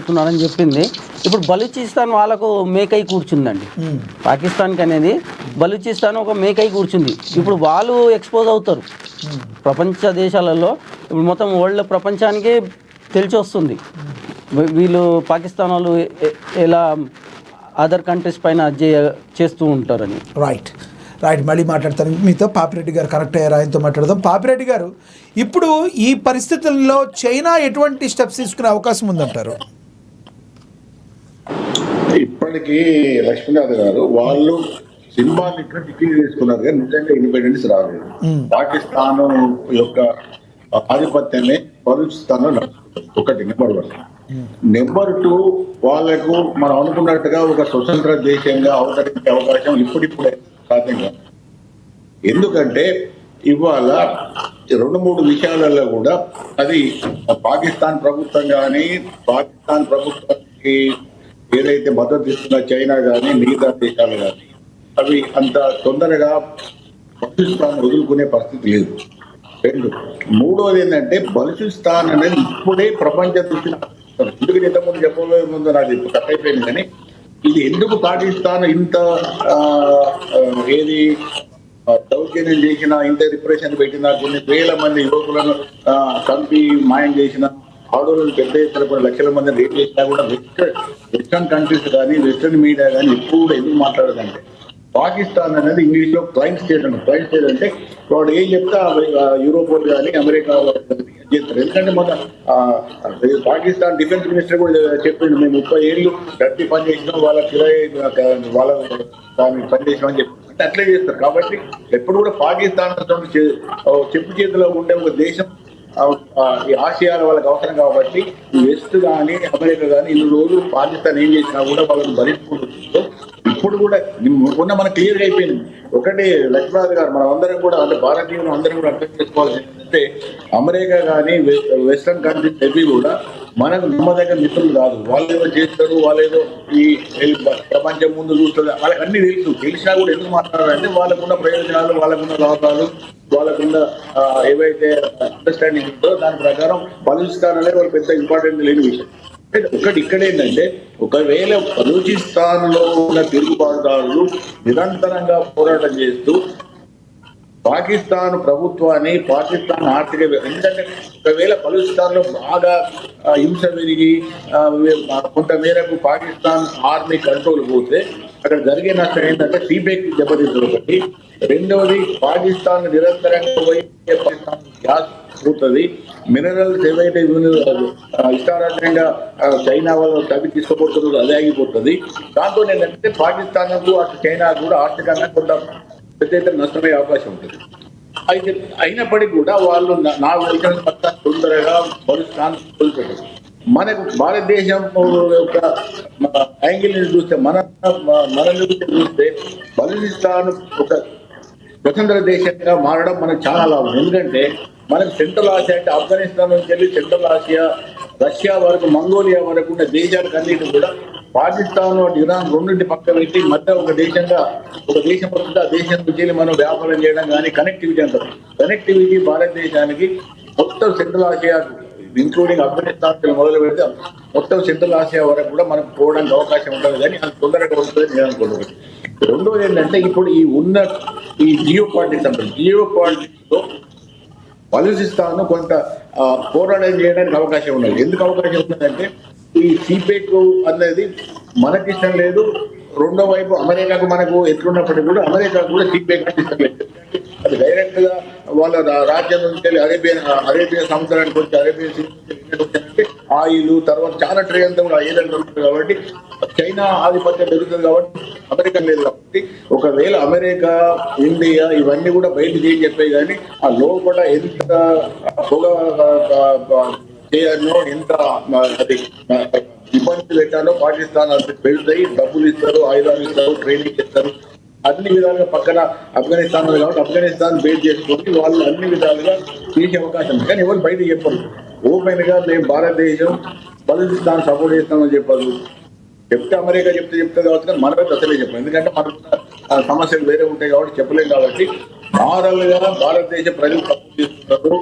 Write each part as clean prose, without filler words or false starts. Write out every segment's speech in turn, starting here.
చేస్తున్నారని చెప్పింది. ఇప్పుడు బలూచిస్తాన్ వాళ్ళకు మేకై కూర్చుందండి. పాకిస్తాన్కి అనేది బలూచిస్తాన్ ఒక మేకై కూర్చుంది. ఇప్పుడు వాళ్ళు ఎక్స్పోజ్ అవుతారు ప్రపంచ దేశాలలో. ఇప్పుడు మొత్తం వరల్డ్ ప్రపంచానికి తెలిసి వస్తుంది వీళ్ళు పాకిస్తాన్ వాళ్ళు ఎలా అదర్ కంట్రీస్ పైన చేస్తూ ఉంటారని. రైట్. మళ్ళీ మాట్లాడతాను మీతో. పాపిరెడ్డి గారు కరెక్ట్ అయ్యారు, ఆయనతో మాట్లాడదాం. పాపిరెడ్డి గారు, ఇప్పుడు ఈ పరిస్థితుల్లో చైనా ఎటువంటి స్టెప్స్ తీసుకునే అవకాశం ఉందంటారు? ఇప్పటికీ లక్ష్మీనాథ్ గారు వాళ్ళు సింబాలిక్ ఇక్కడ డిక్లేర్ చేసుకున్నారు కానీ నిజంగా ఇండిపెండెన్స్ రాలేదు. పాకిస్తాన్ యొక్క ఆధిపత్యాన్ని బలూచిస్తాన్ ఒకటి నెంబర్ 1. నెంబర్ 2, వాళ్ళకు మనం అనుకున్నట్టుగా ఒక స్వతంత్ర దేశంగా అవతరించే అవకాశం ఇప్పుడిప్పుడే సాధ్యంగా. ఎందుకంటే ఇవాళ 2-3 విషయాలలో కూడా అది పాకిస్తాన్ ప్రభుత్వం కానీ, పాకిస్తాన్ ప్రభుత్వానికి ఏదైతే మద్దతు ఇస్తున్న చైనా కానీ, మిగతా దేశాలు కానీ అవి అంత తొందరగా పాకిస్తాన్ వదులుకునే పరిస్థితి లేదు. 2, 3వది ఏంటంటే బలూచిస్తాన్ అనేది ఇప్పుడే ప్రపంచ దృష్టి. ఎందుకు ఇంతకుముందు చెప్పబోయే ముందు నాకు ఇప్పుడు కట్ అయిపోయింది. కానీ ఇది ఎందుకు పాకిస్తాన్ ఇంత ఏది దౌర్జన్యం చేసిన, ఇంత రిప్రెషన్ పెట్టిన, కొన్ని వేల మంది యువకులను చంపి మాయం చేసిన, ఆడోళ్ళని పెద్ద ఎత్తున లక్షల మంది రేట్ చేసినా కూడా వెస్టర్న్ కంట్రీస్ కానీ, వెస్టర్న్ మీడియా కానీ ఎప్పుడు ఎందుకు మాట్లాడదంటే పాకిస్తాన్ అనేది ఇంగ్లీష్ లో క్లైంట్ స్టేట్ అంటారు. క్లైంట్ స్టేట్ అంటే వాడు ఏం చెప్తా యూరోప్ వాళ్ళు కానీ, అమెరికా వాళ్ళు చేస్తారు. ఎందుకంటే మన పాకిస్తాన్ డిఫెన్స్ మినిస్టర్ కూడా చెప్పిండు, మేము 30 ఏళ్ళు గట్టి పని చేసినాం, వాళ్ళ కిరాయి వాళ్ళ పని చేసినాం అని చెప్పి. అంటే అట్లే చేస్తారు. కాబట్టి ఎప్పుడు కూడా పాకిస్తాన్ చెప్పు చేతిలో ఉండే ఒక దేశం ఈ ఆసియాలో వాళ్ళకి అవసరం. కాబట్టి వెస్ట్ కానీ, అమెరికా కానీ ఇన్ని రోజులు పాకిస్తాన్ ఏం చేసినా కూడా వాళ్ళని భరించుకుంటూ ఇప్పుడు కూడా మొన్న మనకు క్లియర్గా అయిపోయింది. ఒకటి లక్ష్మణ్ గారు, మనం అందరం కూడా అంటే భారతీయులు అందరం కూడా అర్థం చేసుకోవాల్సింది ఏంటంటే అమెరికా కానీ, వెస్టర్న్ కంట్రీస్ ఏవి కూడా మనకు నమ్మదగ్గ మిత్రులు కాదు. వాళ్ళు ఏదో చేస్తారు, వాళ్ళు ఏదో ఈ ప్రపంచం ముందు చూస్తారు, వాళ్ళకి అన్ని తెలిసినా కూడా ఎందుకు మాట్లాడాలంటే వాళ్ళకున్న ప్రయోజనాలు, వాళ్ళకున్న లాభాలు, వాళ్ళకున్న ఏవైతే అండర్స్టాండింగ్ ఉందో దాని ప్రకారం బలూచిస్తాన్ అనేది వాళ్ళు పెద్ద ఇంపార్టెంట్ లేని విషయం. ఒకటి ఇక్కడ ఏంటంటే ఒకవేళ బలూచిస్తాన్ లో ఉన్న తిరుగుబాటుదారులు నిరంతరంగా పోరాటం చేస్తూ పాకిస్తాన్ ప్రభుత్వాన్ని, పాకిస్తాన్ ఆర్థిక, ఎందుకంటే ఒకవేళ బలూచిస్తాన్ లో బాగా హింస పెరిగి కొంత మేరకు పాకిస్తాన్ ఆర్మీ కంట్రోల్ పోతే అక్కడ జరిగే నష్టం ఏంటంటే సీబెక్ దెబ్బతింటుంది ఒకటి. 2వది పాకిస్తాన్ నిరంతరంగా పోయి పాకిస్తాన్ గ్యాస్ పోతుంది, మినరల్స్ ఏవైతే ఇష్టారాజ్యంగా చైనా వాళ్ళు తవ్వి తీసుకుపోతుందో అది ఆగిపోతుంది. దాంతో ఏంటంటే పాకిస్తాన్ కు అటు చైనా కూడా ఆర్థికంగా కొంత పెద్ద ఎత్తున నష్టమయ్యే అవకాశం ఉంటుంది. అయితే అయినప్పటికీ కూడా వాళ్ళు నా విషయం తొందరగా బలూచిస్తాన్ కోల్పోయారు. మనకు భారతదేశం యొక్క యాంగిల్ చూస్తే మన చూస్తే బలూచిస్తాన్ ఒక స్వతంత్ర దేశంగా మారడం మనకు చాలా లాభం. ఎందుకంటే మనకు సెంట్రల్ ఆసియా అంటే ఆఫ్ఘనిస్తాన్ నుంచి వెళ్ళి సెంట్రల్ ఆసియా, రష్యా వరకు, మంగోలియా వరకు ఉన్న దేశాలకు అన్నిటి కూడా పాకిస్తాన్, ఇరాన్ రెండింటి పక్క పెట్టి మధ్య ఒక దేశంగా ఒక దేశం వస్తుంది. ఆ దేశం నుంచి వెళ్ళి మనం వ్యాపారం చేయడం కానీ కనెక్టివిటీ అంటారు. కనెక్టివిటీ భారతదేశానికి మొత్తం సెంట్రల్ ఆసియా ఇంక్లూడింగ్ ఆఫ్ఘనిస్తాన్ మొదలు పెడితే మొత్తం సెంట్రల్ ఆసియా వరకు కూడా మనకు పోవడానికి అవకాశం ఉంటుంది. కానీ అది తొందరగా వస్తుంది నేను అనుకుంటున్నాను. 2వది ఏంటంటే ఇప్పుడు ఈ జియో పాలిటిక్స్ అంటారు. జియో పాలిటిక్స్ లో బలూచిస్తాన్ కొంత పోరాటం చేయడానికి అవకాశం ఉన్నది. ఎందుకు అవకాశం ఉన్నదంటే ఈ సీపేక్ అనేది మనకి ఇష్టం లేదు. 2వ వైపు అమెరికాకు మనకు ఎట్లున్నప్పటికీ కూడా అమెరికాకు కూడా సీపేక్ అంటే ఇష్టం లేదు. అది డైరెక్ట్ గా వాళ్ళ రాజ్యం నుంచి వెళ్ళి అరేబియా సముద్రానికి వచ్చి అరేబియన్ అంటే ఆయిల్ తర్వాత చాలా ట్రే అంతా కూడా ఆయిల్ ఉంటుంది. కాబట్టి చైనా ఆధిపత్యం పెరుగుతుంది కాబట్టి అమెరికా లేదు. కాబట్టి ఒకవేళ అమెరికా, ఇండియా ఇవన్నీ కూడా బయటకు ఏం చెప్పాయి కానీ ఆ లోపల ఎంత చేయాలో, ఎంత అది ఇబ్బంది పెట్టాలో పాకిస్తాన్ అది పెడతాయి. డబ్బులు ఇస్తారు, ఆయుధాలు ఇస్తారు, ట్రైనింగ్ ఇస్తారు, అన్ని విధాలుగా పక్కన ఆఫ్ఘనిస్తాన్ ఉంది కాబట్టి ఆఫ్ఘనిస్తాన్ బేస్ చేసుకొని వాళ్ళు అన్ని విధాలుగా తీసే అవకాశం ఉంది. కానీ ఎవరు బయట చెప్పరు. ఓపెన్ గా మేము భారతదేశం బలూచిస్తాన్ సపోర్ట్ చేస్తామని చెప్పరు. చెప్తే అమెరికా చెప్తే కాబట్టి మనకు అసలే చెప్పారు. ఎందుకంటే మనకు సమస్యలు వేరే ఉంటాయి కాబట్టి చెప్పలేం. కాబట్టి మారల్ గా భారతదేశ ప్రజలు సపోర్ట్ చేస్తున్నారు.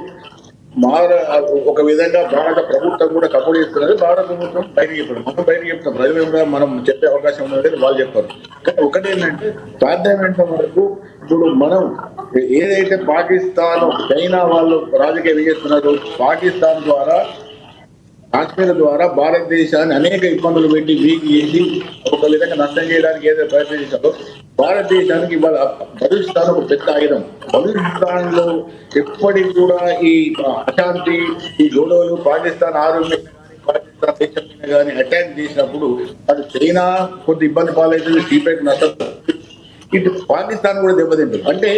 ఒక విధంగా భారత ప్రభుత్వం కూడా కబురు చేస్తున్నది. భారత ప్రభుత్వం బయటకు చెప్పారు, మనం బయటకు చెప్తాం, ప్రజలు మనం చెప్పే అవకాశం ఉన్నది వాళ్ళు చెప్పారు. కానీ ఒకటి ఏంటంటే సాధ్యమైనంత వరకు ఇప్పుడు మనం ఏదైతే పాకిస్తాన్ చైనా వాళ్ళు రాజకీయం చేస్తున్నారు, పాకిస్తాన్ ద్వారా కాశ్మీర్ ద్వారా భారతదేశాన్ని అనేక ఇబ్బందులు పెట్టి వీక్ చేసి ఒక విధంగా నష్టం చేయడానికి ఏదైతే ప్రయత్నం చేశారో భారతదేశానికి ఇవాళ బలూచిస్తాన్ ఒక పెద్ద ఆయుధం. బలూచిస్తాన్ లో ఎప్పటికి కూడా ఈ అశాంతి, ఈ గొడవలు పాకిస్తాన్ ఆర్మీ పాకిస్తాన్ దేశం మీద కానీ అటాక్ చేసినప్పుడు అది చైనా కొద్ది ఇబ్బంది పాలవుతుంది, సీపేట్ నష్టం, ఇటు పాకిస్తాన్ కూడా దెబ్బతింటుంది. అంటే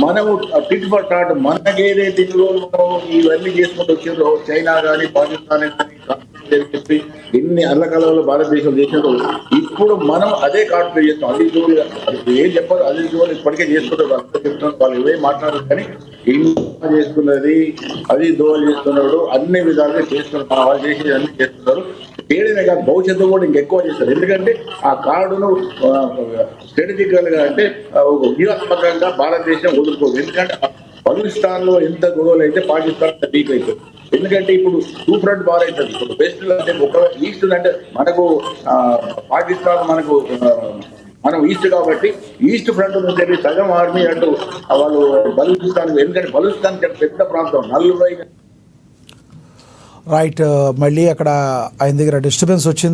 మనము టిట్ ఫర్ టాట్ మనకేదైతే మనం ఇవన్నీ చేసుకుంటూ వచ్చిందో చైనా కానీ పాకిస్తాన్ కానీ చెప్పి ఎన్ని అల్లకలలో భారతదేశం చేసినట్టు ఇప్పుడు మనం అదే కార్డు ప్లే చేస్తాం. అది జోలు ఏం చెప్పారు, అది జోలు ఇప్పటికే చేసుకుంటారు, అంతా చెప్తున్నారు, వాళ్ళు ఏమేమి మాట్లాడారు. కానీ ఇండియా చేస్తున్నది అది దోలు చేస్తున్నాడు, అన్ని విధాలుగా చేస్తున్నారు, మన వాళ్ళు చేసేది అన్ని చేస్తున్నారు. ఏదైనా కాదు భవిష్యత్తు కూడా ఇంకెక్కువ చేస్తారు. ఎందుకంటే ఆ కార్డును స్ట్రాటజికల్ గా అంటే వ్యూహాత్మకంగా భారతదేశం వదులుకోదు. ఎందుకంటే బలూచిస్తాన్ లో ఎంత గొడవలు అయితే పాకిస్తాన్ వీక్ అవుతుంది. ఎందుకంటే ఇప్పుడు టూ ఫ్రంట్ వార్ అవుతుంది. ఇప్పుడు వెస్ట్ లో అంటే ఒక ఈస్ట్ అంటే మనకు పాకిస్తాన్ మనకు మనం ఈస్ట్ కాబట్టి ఈస్ట్ ఫ్రంట్ నుంచి వెళ్ళి సగం ఆర్మీ అంటూ వాళ్ళు బలూచిస్తాన్, ఎందుకంటే బలూచిస్తాన్ పెద్ద ప్రాంతం 40 రైట్. మళ్ళీ అక్కడ ఆయన దగ్గర డిస్టర్బెన్స్ వచ్చింది.